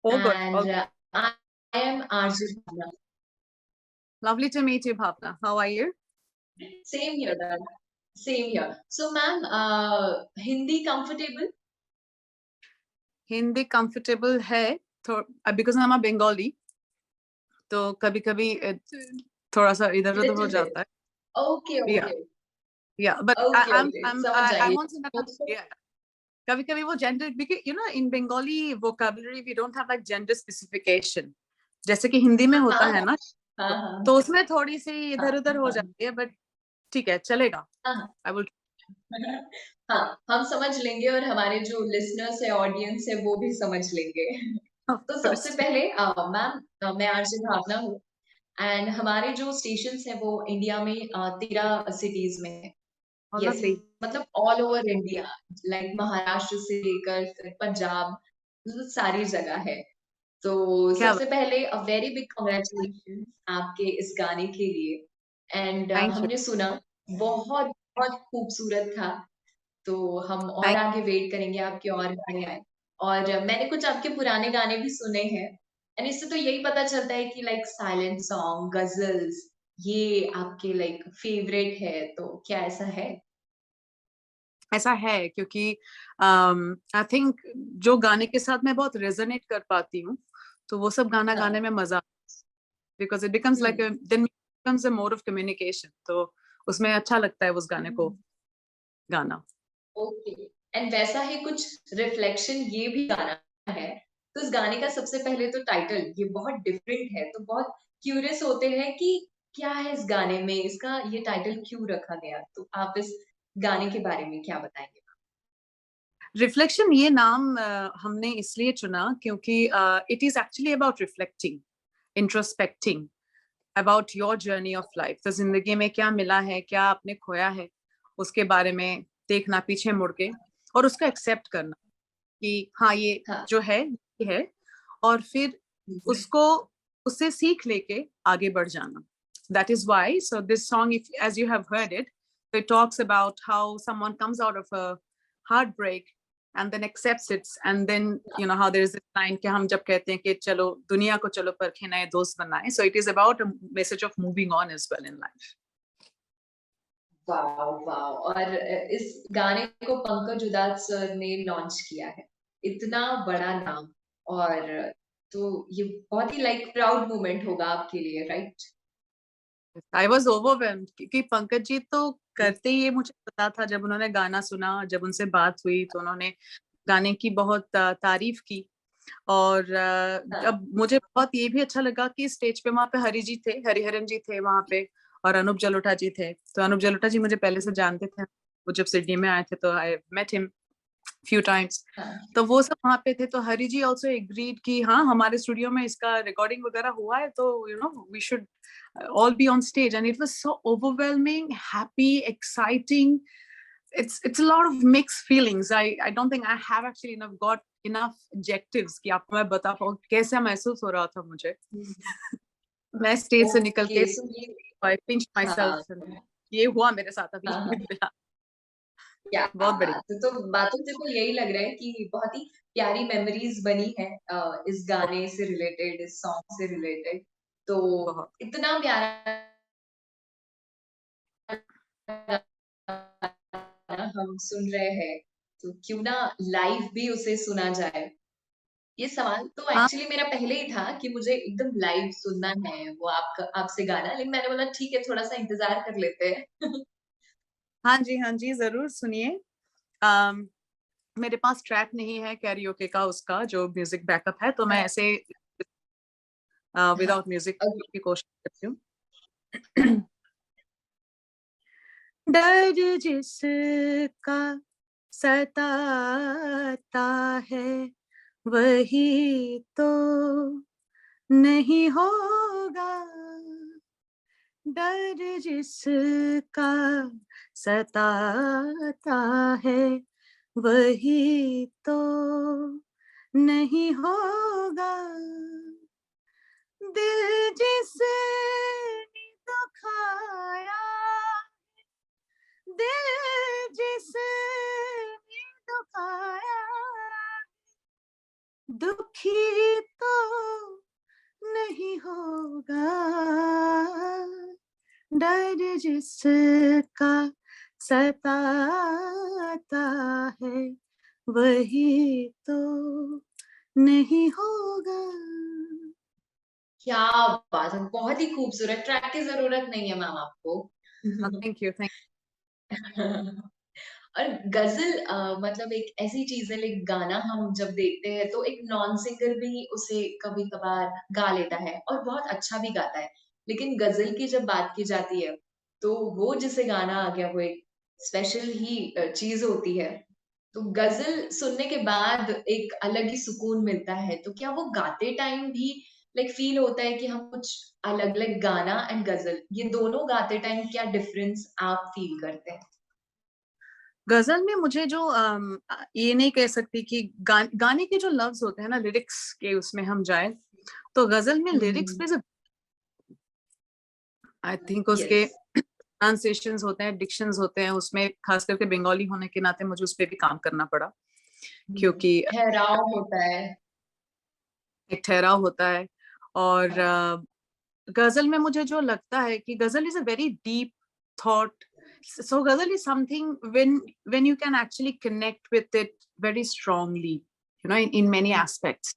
All good, all and good. I am Arjun. Lovely to meet you, Bhavna. How are you? Same here, ma'am. Same here. So, ma'am, Hindi comfortable? Hindi comfortable है because I'm a Bengali, तो कभी-कभी थोड़ा सा इधर-उधर हो Little bit. जाता है. Okay, Yeah, okay. yeah, but Okay, okay. समझ I जाएंगे. won't say that. Yeah, कभी-कभी वो gender, because in Bengali vocabulary we don't have like gender specification, जैसे कि हिंदी में होता हाँ है ना, हाँ हाँ तो उसमें थोड़ी सी हाँ इधर-उधर हो हाँ जाती है, but ठीक है, चलेगा. हाँ I will. हाँ, हम समझ लेंगे और हमारे जो लिसनर्स है, ऑडियंस है, वो भी समझ लेंगे. Of तो सबसे course. पहले मैम, मैं आरजे भावना हूँ एंड हमारे जो स्टेशंस है वो इंडिया में 13 सिटीज में है. Oh, yes, lovely. मतलब all over India, like Maharashtra से लेकर फिर पंजाब, मतलब सारी जगह है. तो क्या सबसे पहले अ वेरी बिग कांग्रेचुलेशन आपके इस गाने के लिए. And thank you. हमने सुना, बहुत बहुत खूबसूरत था. तो हम और थैंक आगे वेट करेंगे आपके और गाने आए. और मैंने कुछ आपके पुराने गाने भी सुने हैं एंड इससे तो यही पता चलता है कि लाइक साइलेंट सॉन्ग, गजल्स, ये आपके लाइक फेवरेट है. तो क्या ऐसा है? ऐसा है क्योंकि आई थिंक जो गाने के साथ मैं बहुत रेजोनेट कर पाती हूँ, तो वो सब गाना गाने हाँ. में मजा, because it becomes like hmm. Then becomes a mode of communication, तो उसमें अच्छा लगता है उस गाने को गाना. ओके. एंड वैसा ही कुछ रिफ्लेक्शन ये भी गाना है. तो इस गाने का सबसे पहले तो टाइटल ये बहुत डिफरेंट है, तो बहुत क्यूरियस होते हैं कि क्या है इस गाने में, इसका ये टाइटल क्यों रखा गया. तो आप इस गाने के बारे में क्या बताएंगे? रिफ्लेक्शन ये नाम हमने इसलिए चुना क्योंकि it is actually about reflecting, introspecting about your journey of life. तो जिंदगी में क्या मिला है, क्या आपने खोया है, उसके बारे में देखना पीछे मुड़ के, और उसको एक्सेप्ट करना कि हाँ ये हाँ. जो है ये है, और फिर उसको उससे सीख लेके आगे बढ़ जाना. That is why, so this song, if as you have heard it, it talks about how someone comes out of a heartbreak and then accepts it, and then you know how there is this line कि हम जब कहते हैं कि चलो दुनिया को चलो परखे नए दोस्त बनाए, so it is about a message of moving on as well in life. Wow wow. और इस गाने को पंकज उधास सर ने लॉन्च किया है. इतना बड़ा नाम. और तो ये बहुत ही लाइक प्राउड मोमेंट होगा आपके लिए, राइट? I was overwhelmed क्योंकि पंकज जी तो करते ही, ये मुझे पता था जब उन्होंने गाना सुना, जब उनसे बात हुई तो उन्होंने गाने की बहुत तारीफ की. और हाँ. अब मुझे बहुत ये भी अच्छा लगा कि स्टेज पे वहां पे हरि जी थे, हरिहरन जी थे वहां पे, और अनूप जलोटा जी थे. तो अनूप जलोटा जी मुझे पहले से जानते थे, वो जब सिडनी में आए थे तो I met him few times. हाँ. तो वो सब वहां पे थे, तो हरि जी ऑल्सो एग्रीड कि हाँ हमारे स्टूडियो में इसका रिकॉर्डिंग वगैरह हुआ है, तो you know we should all be on stage. And it was so overwhelming, happy, exciting. It's a lot of mixed feelings. I don't think I have actually got enough adjectives कि आपको मैं बता पाऊँ कैसा महसूस हो रहा था मुझे. मैं स्टेज से निकल ओके. के सो ये. I pinched हाँ. myself and ये हुआ मेरे साथ अभी हाँ हाँ. फिलहाल. क्या बहुत बढ़िया. बात है. तो बातों से तो यही लग रहा है कि बहुत ही प्यारी मेमोरीज बनी है इस गाने से रिलेटेड, इस सॉन्ग से रिलेटेड. तो बहुत. इतना प्यारा गाना हम सुन रहे हैं, तो क्यों ना लाइव भी उसे सुना जाए. ये सवाल तो हाँ एक्चुअली मेरा पहले ही था कि मुझे एकदम लाइव सुनना है वो आपका आपसे गाना, लेकिन मैंने बोला ठीक है, थोड़ा सा इंतजार कर लेते हैं. हाँ जी जरूर सुनिए. मेरे पास ट्रैक नहीं है कैरियोके का, उसका जो म्यूजिक बैकअप है, तो मैं हाँ. ऐसे हाँ. Without music okay. की कोशिश करती हूँ. डर जिसका सताता है वही तो नहीं होगा. डर जिसका सताता है वही तो नहीं होगा. दिल जिसने दुखाया, दिल जिसने दुखाया, दुखी तो नहीं होगा, डर जिसका सताता है वही तो नहीं होगा। क्या बात है! बहुत ही खूबसूरत। ट्रैक की ज़रूरत नहीं है मैम आपको। थैंक यू, थैंक और गज़ल मतलब एक ऐसी चीज़ है, लाइक गाना हम जब देखते हैं तो एक नॉन सिंगर भी उसे कभी-कभार गा लेता है और बहुत अच्छा भी गाता है। लेकिन गज़ल की जब बात की जाती है, तो वो जिसे गाना आ गया वो एक स्पेशल ही चीज़ होती है। तो गज़ल सुनने के बाद एक अलग ही सुकून मिलता है। तो क्या वो गाते टाइम भी लाइक फ़ील होता है कि हम कुछ अलग-अलग गाना एंड गज़ल ये दोनों गाते टाइम क्या डिफरेंस आप फ़ील करते हैं? गजल में मुझे जो ये नहीं कह सकती कि गाने के जो लफ्ज होते हैं ना, लिरिक्स के उसमें हम जाए, तो गजल में हुँ, लिरिक्स हुँ। पे जो आई थिंक उसके यस। प्रोनाउंसिएशंस होते हैं, डिक्शंस होते हैं, उसमें खास करके बंगाली होने के नाते मुझे उस पे भी काम करना पड़ा, हुँ, क्योंकि ठहराव होता है। एक ठहराव होता है। और हाँ, गजल में मुझे जो लगता है कि गजल is a very deep thought, so ghazal is something when you can actually connect with it very strongly, you know, in many hmm, aspects.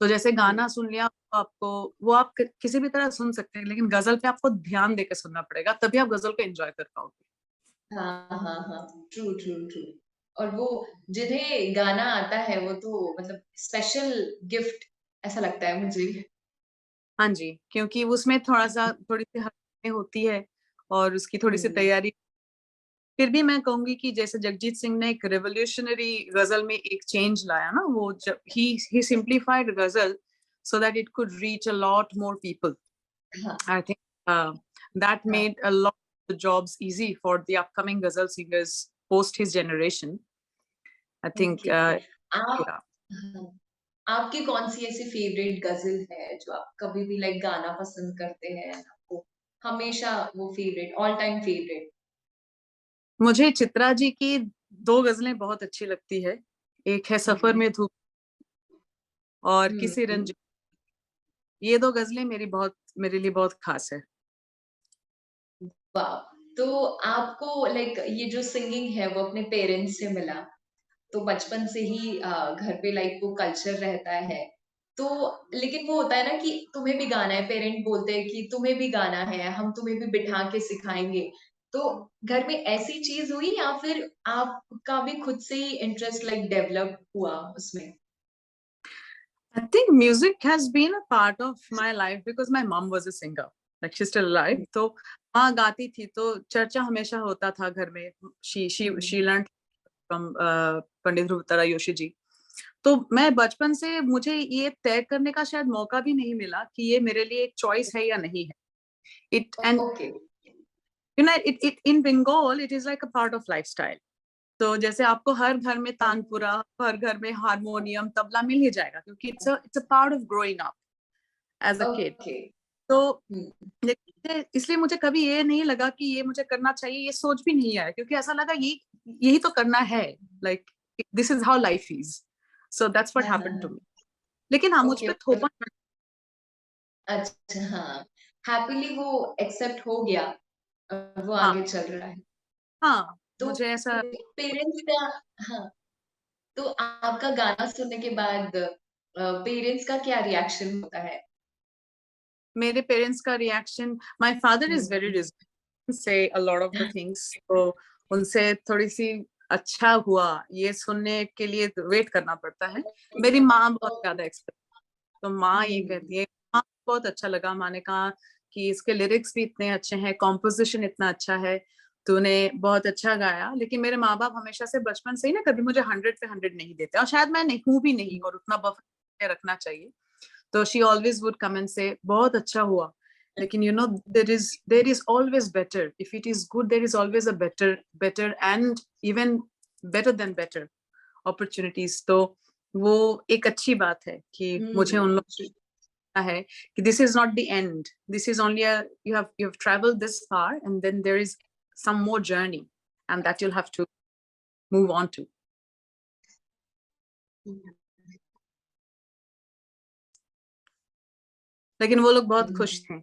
तो जैसे हुँ। गाना सुन लिया तो आपको, वो आप किसी भी तरह सुन सकते हैं, लेकिन गजल पे आपको ध्यान देकर सुनना पड़ेगा, तभी आप गजल को एंजॉय कर पाओगे। हाँ, हाँ, हाँ। True, true, true. और वो जिन्हें गाना आता है वो तो मतलब स्पेशल गिफ्ट ऐसा लगता है मुझे। हाँ जी, क्योंकि उसमें थोड़ा सा थोड़ी सी हरकतें होती है और उसकी थोड़ी सी हुँ, तैयारी। फिर भी मैं कहूंगी कि जैसे जगजीत सिंह ने एक रेवोल्यूशनरी गजल में एक चेंज लाया ना, वो जब ही सिंप्लीफाइड गजल so that it could reach a lot more people. हाँ, I think that हाँ। made a lot of the jobs easy for the upcoming ghazal singers post his generation. I think, okay. आप yeah. हाँ, आपकी कौन-सी ऐसी favourite गज़ल है जो आप कभी भी लाइक गाना पसंद करते हैं, आपको हमेशा वो फेवरेट ऑल टाइम फेवरेट? मुझे चित्रा जी की दो गजलें बहुत अच्छी लगती है। एक है सफर हुँ, में धूप और हुँ, किसी हुँ। रंज। ये दो गजलें मेरे लिए बहुत खास है। वाह! तो आपको लाइक ये जो सिंगिंग है वो अपने पेरेंट्स से मिला, तो बचपन से ही घर पे लाइक वो कल्चर रहता है। तो लेकिन वो होता है ना कि तुम्हें भी गाना है, पेरेंट बोलते हैं कि तुम्हें भी गाना है, हम तुम्हें भी बिठा के सिखाएँगे। तो घर में ऐसी चीज़ हुई या फिर आपका भी खुद से ही इंटरेस्ट लाइक डेवलप हुआ उसमें? I think music has been a part of my life because my mom was a singer. Like she's still alive. हुँ, तो माँ गाती थी, तो चर्चा हमेशा होता था घर में। हुँ, She learned from Pandit Dhruvtara Joshi ji. तो मैं बचपन से, मुझे ये तय करने का शायद मौका भी नहीं मिला कि ये मेरे लिए एक चॉइस है या नहीं है। It and okay. you know it in Bengal it is like a part of lifestyle. तो जैसे आपको हर घर में तानपुरा, हर घर में हारमोनियम, तबला मिल ही जाएगा, क्योंकि it's a part of growing up as a kid. Okay. तो हुँ, लेकिन इसलिए मुझे कभी ये नहीं लगा कि ये मुझे करना चाहिए, ये सोच भी नहीं आया, क्योंकि ऐसा लगा ये यही तो करना है, like this is how life is, so that's what हाँ, हाँ, हैपेंड टू हाँ। मी। लेकिन हाँ, मुझ ओके, पे मतलब थोपा। अच्छा, हाँ। हैपीली वो एक्सेप्ट हो गया वो हाँ, आगे चल रहा है। हाँ, तो मुझे ऐसा। पेरेंट्स का हाँ, तो आपका गाना सुनने के बाद पेरेंट्स का क्या रिएक्शन होता है? मेरे पेरेंट्स का reaction, my father is very hmm, reserved say a lot of the things, तो उनसे थोड़ी सी अच्छा हुआ ये सुनने के लिए वेट करना पड़ता है। ओके, मेरी माँ बहुत ओके। ज्यादा एक्सपेक्ट, तो माँ ये हुँ, कहती है, माँ बहुत अच्छा लगा, माँ ने कहा कि इसके लिरिक्स भी इतने अच्छे हैं, कॉम्पोजिशन इतना अच्छा है, तूने बहुत अच्छा गाया। लेकिन मेरे माँ बाप हमेशा से बचपन से ही ना कभी मुझे 100 पे 100 नहीं देते, और शायद मैं नहीं हूँ भी नहीं, और उतना बफर रखना चाहिए। तो she always would come and से बहुत अच्छा हुआ, लेकिन you know there is always better, if it is good there is always a better and even better than better opportunities. तो वो एक अच्छी बात है कि मुझे उन लोग जी। है कि this is not the end, this is only a, you have traveled this far and then there is some more journey and that you'll have to move on to. लेकिन वो लोग बहुत खुश थे।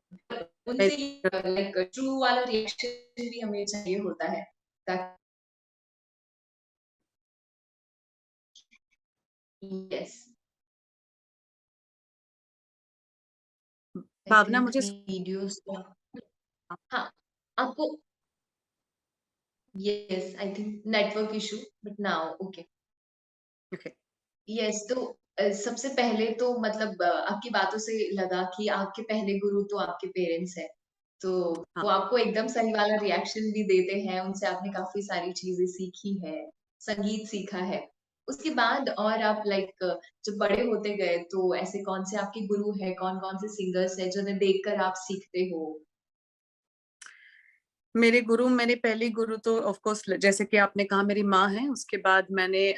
उनसे लाइक ट्रू वाला reaction भी हमें चाहिए होता है यस आई भावना थिंक मुझे वीडियोस हाँ आपको yes I think network issue but now okay okay. Yes तो सबसे पहले तो मतलब आपकी बातों से लगा कि आपके पहले गुरु तो आपके पेरेंट्स हैं तो हाँ, वो आपको एकदम सही वाला रिएक्शन भी देते हैं उनसे आपने काफी सारी चीजें सीखी है संगीत सीखा है उसके बाद और आप लाइक जब बड़े होते गए तो ऐसे कौन से आपके गुरु हैं कौन कौन से सिंगर्स हैं जिन्हें देखकर आप सीखते हो मेरे पहले गुरु तो ऑफ कोर्स जैसे कि आपने कहा मेरी माँ है, उसके बाद मैंने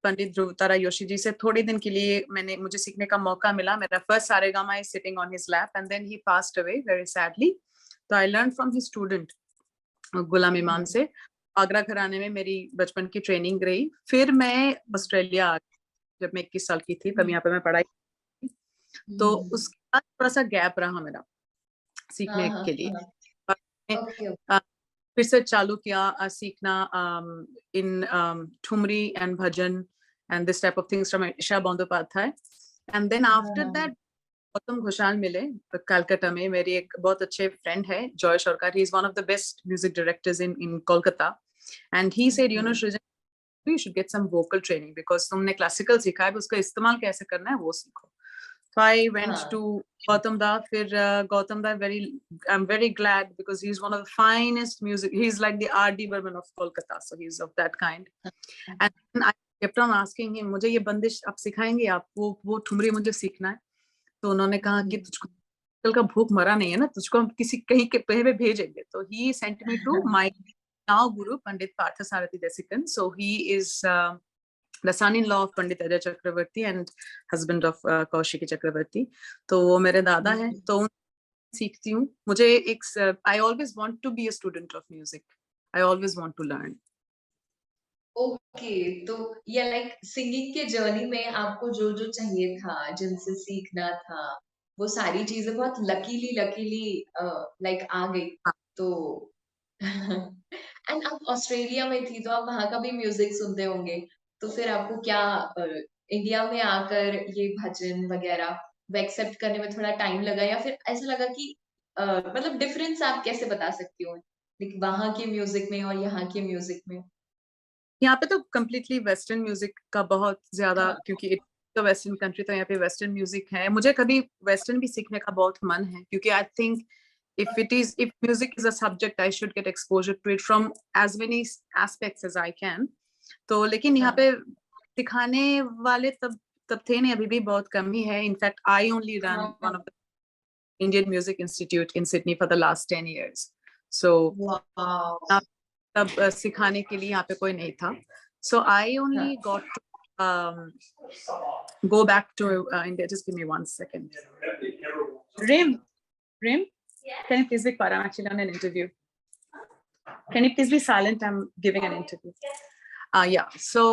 पंडित ध्रुवतारा योशी जी से थोड़े दिन के लिए मुझे सीखने का मौका मिला। मेरा first Saregama is sitting on his lap and then he passed away very sadly. तो I learn from his student Ghulam Imam से। आगरा घराने में मेरी बचपन की ट्रेनिंग रही। फिर मैं ऑस्ट्रेलिया आ गई जब मैं 21 साल की थी, तब यहाँ पे मैं पढ़ाई। तो उसके बाद थोड़ा सा गैप रहा मेरा हाँ सीखने हाँ के लिए। हाँ ओके फिर से चालू किया सीखना in thumri and bhajan and this type of things from Isha Bandopadhyay. And then after that Gautam Ghoshal मिले कलकत्ता में। मेरी एक बहुत अच्छे फ्रेंड है Joy Sarkar, he is one of the best music directors in Kolkata. And he said you know Srijan you should get some vocal training because तुमने classical सीखा है, उसका इस्तेमाल कैसे करना है वो सीखो। So I went to Gautam Da. Fir Gautam Da, I'm very glad because he's one of the finest music. He's like the R.D. Burman of Kolkata, so he's of that kind. And then I kept on asking him, मुझे ये बंदिश आप सिखाएंगे, आप वो ठुमरी मुझे सीखना है। तो उन्होंने कहा कि तुझको कल का भूख मरा नहीं है ना, तुझको हम किसी कहीं के पे भेजेंगे। तो he sent me to my now guru Pandit Parthasarathi Desikan. So he is the son-in-law of Pandit Ajay Chakravarti and husband of Kaushiki Chakravarti. तो वो मेरे दादा हैं, तो सीखती हूँ। मुझे एक I always want to be a student of music. I always want to learn. Okay तो ये लाइक सिंगिंग के जर्नी में आपको जो जो चाहिए था जिनसे सीखना था वो सारी चीजें बहुत लकीली लकीली लाइक आ गई हाँ, तो एंड आप ऑस्ट्रेलिया में थी तो आप वहां का भी म्यूजिक सुनते होंगे तो फिर आपको क्या इंडिया में आकर ये भजन वगैरह वो एक्सेप्ट करने में थोड़ा टाइम लगा या फिर ऐसा लगा कि मतलब डिफरेंस आप कैसे बता सकती हो लाइक वहां के म्यूजिक में और यहाँ के म्यूजिक में यहाँ पे तो कम्प्लीटली वेस्टर्न म्यूजिक का बहुत ज्यादा, हाँ क्योंकि तो वेस्टर्न कंट्री, तो यहाँ पे वेस्टर्न म्यूजिक है। मुझे कभी वेस्टर्न भी सीखने का बहुत मन है, क्योंकि I think if music is a subject, I should get exposure to it from as many aspects as I can. तो लेकिन यहाँ हाँ पे सिखाने वाले तब तब थे नहीं, अभी भी बहुत कम ही है। In fact I only run one हाँ of the Indian music institute in Sydney for the last 10 years. So wow तब सिखाने के लिए यहाँ पे कोई नहीं था। सो आई हाँ only got go back to India. Just give me 1 second. Rim, can you please be quiet? I'm actually on an interview. Can you please be silent? I'm giving an interview. Yeah. So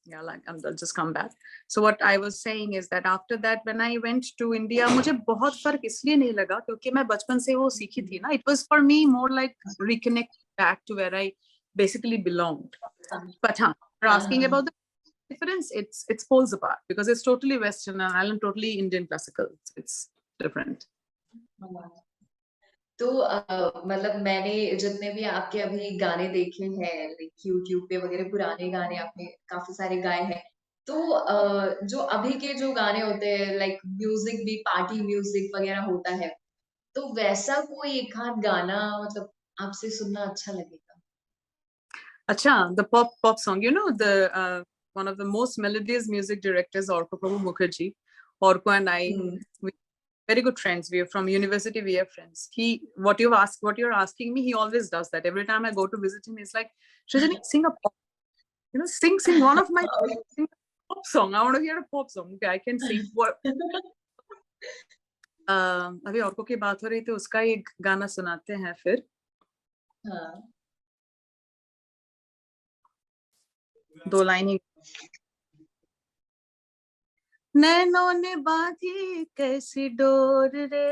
yeah, like I'll just come back. So what I was saying is that after that, when I went to India, मुझे बहुत फर्क इसलिए नहीं लगा क्योंकि मैं बचपन से वो सीखी थी ना. It was for me more like reconnect back to where I basically belonged. But you're asking about the difference, it's poles apart because it's totally Western and I'm totally Indian classical. It's different. तो मतलब मैंने जितने भी आपके अभी गाने देखे हैं लाइक यूट्यूब पे वगैरह पुराने गाने आपने काफी सारे गाए हैं तो जो अभी के जो गाने होते हैं लाइक म्यूजिक भी पार्टी म्यूजिक वगैरह होता है तो वैसा कोई एक आध गाना मतलब आपसे सुनना अच्छा लगेगा Acha, the pop song, one of the most melodious music directors, Orko Prabhu Mukherjee. Orko and I, we very good friends. We are from university. We are friends. What you're asking me, he always does that. Every time I go to visit him, he's like, Shrajani, sing a pop, sing one of my sing a pop song. I want to hear a pop song. Okay, I can sing. What? अभी औरकों की बात हो रही थी, उसका एक गाना सुनाते हैं फिर. हाँ 2 लाइन ही. नैनों ने बांधी कैसी डोर रे,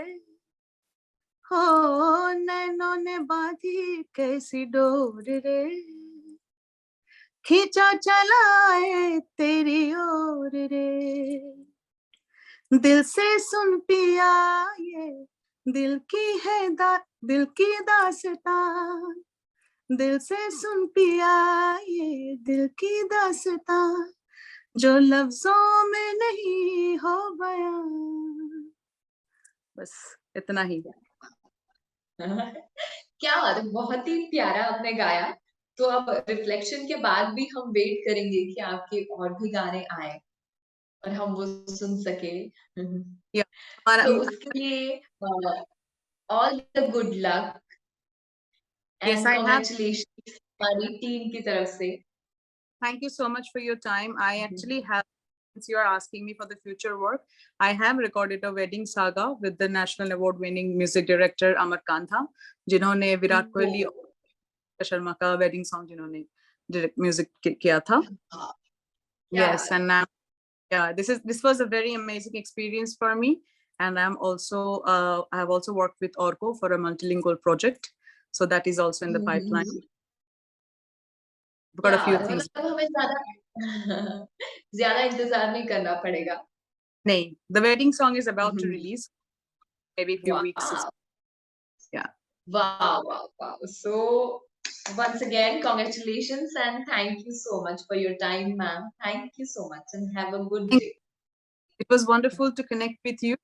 हो नैनों ने बांधी कैसी डोर रे, खींचा चलाए तेरी ओर रे, दिल से सुन पिया ये दिल की है दिल की दास्तां, दिल से सुन पिया ये दिल की दास्तां, जो लफ्जों में नहीं हो बयां। बस इतना ही। क्या बात है, बहुत ही प्यारा आपने गाया। तो अब रिफ्लेक्शन के बाद भी हम वेट करेंगे कि आपके और भी गाने आए और हम वो सुन सके। या हमारा तो उसके लिए all the good luck yes and I have congratulation हमारी टीम की तरफ से। thank you so much for your time. I actually have, since you are asking me for the future work, I have recorded a wedding saga with the national award winning music director Amar Kantha, जिन्होंने विराट कोहली और शर्मा का wedding song जिन्होंने direct music किया था। Yes, and yeah, this was a very amazing experience for me, and I have also worked with Orco for a multilingual project, so that is also in the pipeline. We've got a few things. मतलब हमें ज्यादा ज्यादा इंतजार नहीं करना पड़ेगा। Nay, the wedding song is about to release, maybe a few weeks. Wow. Yeah. Wow, wow, wow. So once again, congratulations and thank you so much for your time, ma'am. Thank you so much and have a good day. It was wonderful to connect with you.